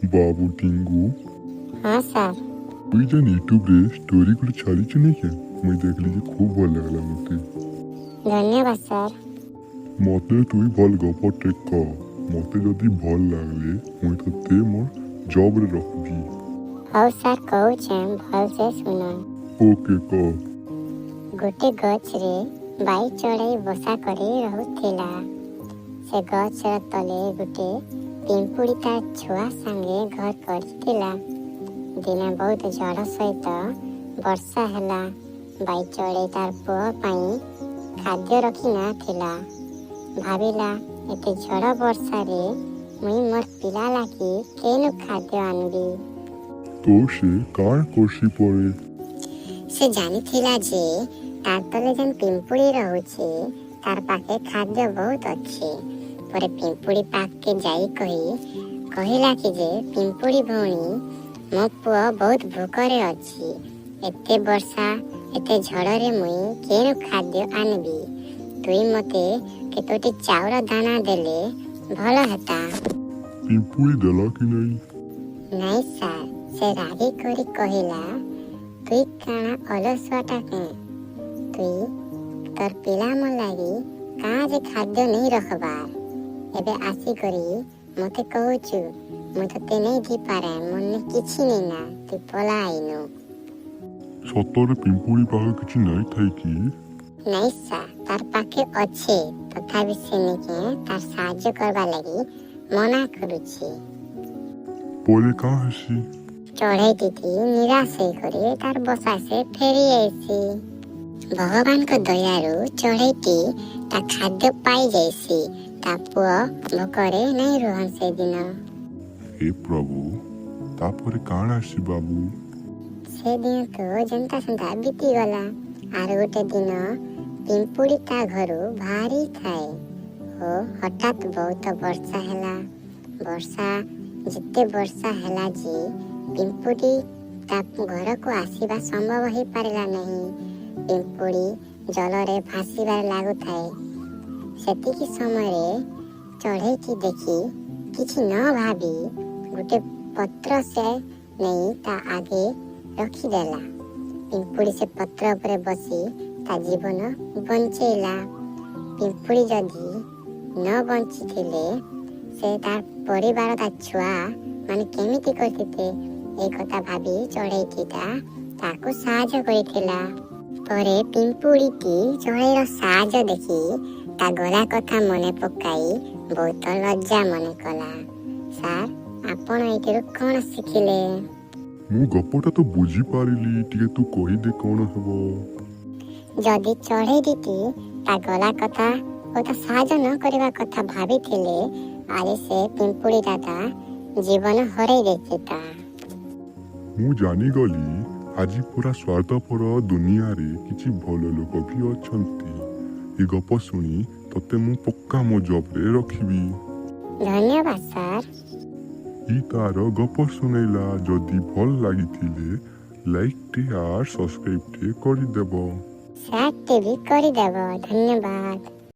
बाबू टिंगू हाँ सर। तुई जान यूट्यूब रे स्टोरी गुलो छाड़ीछु नहीं क्या मुई देखली जे खूब भल लागला मते धन्यवाद सर। मते तुई भल गपटे क मते जदी भल लागले मुई तते मोर जॉब रे रखबी। हौ सर कहूचे भल से सुन। ओके क गोटे गछ रे बाई चढ़ाई बसा करी रहुथिला। से गछ र तले गोटे पिंपुड़ी ता छुआ संगे घर करथिला। दिने बहुत झड़ सहित वर्षा हैला। बाई चढ़ाई तार पुआ पाई खाद्य रखी ना थिला। भाविला एते झड़ वर्षा रे मुई मोर पिला लागी केनु खाद्य आनबी। तो से कान कोसी पड़े से जानी थिला जे तार तले जेन पिंपुड़ी रहुछि तार पाखे खाद्य बहुत अच्छे। परे पिंपुड़ी पाख के जाई कहिला कि जे पिंपुड़ी भौणी मो पुआ बहुत भूखरे अछि। एते वर्षा एते झड़रे मुई केनु खाद्य आनबी। तुई मते केतोटी चाउर दाना देले भल हेता। पिंपुड़ी देला कि नहीं नहीं सर। से रागी करी कहिला तुई काना अलसुआटा के तुई तोर पिला मन लागी काँ जे खाद्य नहीं रखबार एबे आसी करी मते कहूचु मुई तते नहीं दी पारे मन्ने किछि नहीं ना तु पला आइनु। सतरे पिंपुड़ी पाखे किछि नहीं थाई कि नहीं सा तार पाखे अच्छे तथापि से निके तार साहाय्य करबा लागी मना करूछि। परे काँ हसी चढ़ाई दीदी निराश होई तार बसा से फेरी आईसी। भगवान को दयारु चढ़ाईटी ता खाद्य पाई जाइसी। ता पुआ भोकरे नहीं रुहन से दिन। हे प्रभु तापरे काण आसी बाबू से दिन तो जनता संता बीती गला। आर गोटे दिन पिंपुड़ी ता घरू भारी थाए हो हठात बहुत वर्षा हैला। वर्षा जिते वर्षा हैला जी पिंपुड़ी ता घर को आसीबा संभव ही पारिला नहीं। पिंपुड़ी जलरे भासीबार लागु थाए। सेतिकी समय चढ़ेईटी देखी किछि न भाबी गोटे पत्र से नहीं ता आगे रखी देला। पिंपुड़ी से पत्र उपरे बसी ता जीवन बंचेला। पिंपुड़ी जदि न बंची थिले से तार परिवार ता छुआ माने केमिति करथिते ए कथा भाबी चढ़ेईटीटा ताको साहाय्य करिथिला। परे पिंपुड़ीटी चढ़ेईर साहाय्य देखी ता गला कथा मने पकाई बहुत लज्जा मने कला। सार आपण एटिरु कोन शिखिले? मु गपटा तो बुझी पारिली टिके तू कहि दे कोन हबो। जदि चढ़ेईटी ता गला कथा ओ ता साहाय्य न करबा कथा भाबिथिले आले से पिंपुड़ी दादा जीवन हरै देथिता। मु जानी गली आज पूरा स्वार्थपर दुनिया रे किछि भल लोक भी अछंती। ए गप सुनी तते मु पक्का मो जॉब रे रखिबी। धन्यवाद सर। ई तार गप सुनैला जदि भल लागिथिले लाइक टे आर सब्सक्राइब टे करि देबो। सर टीवी करि देबो। धन्यवाद।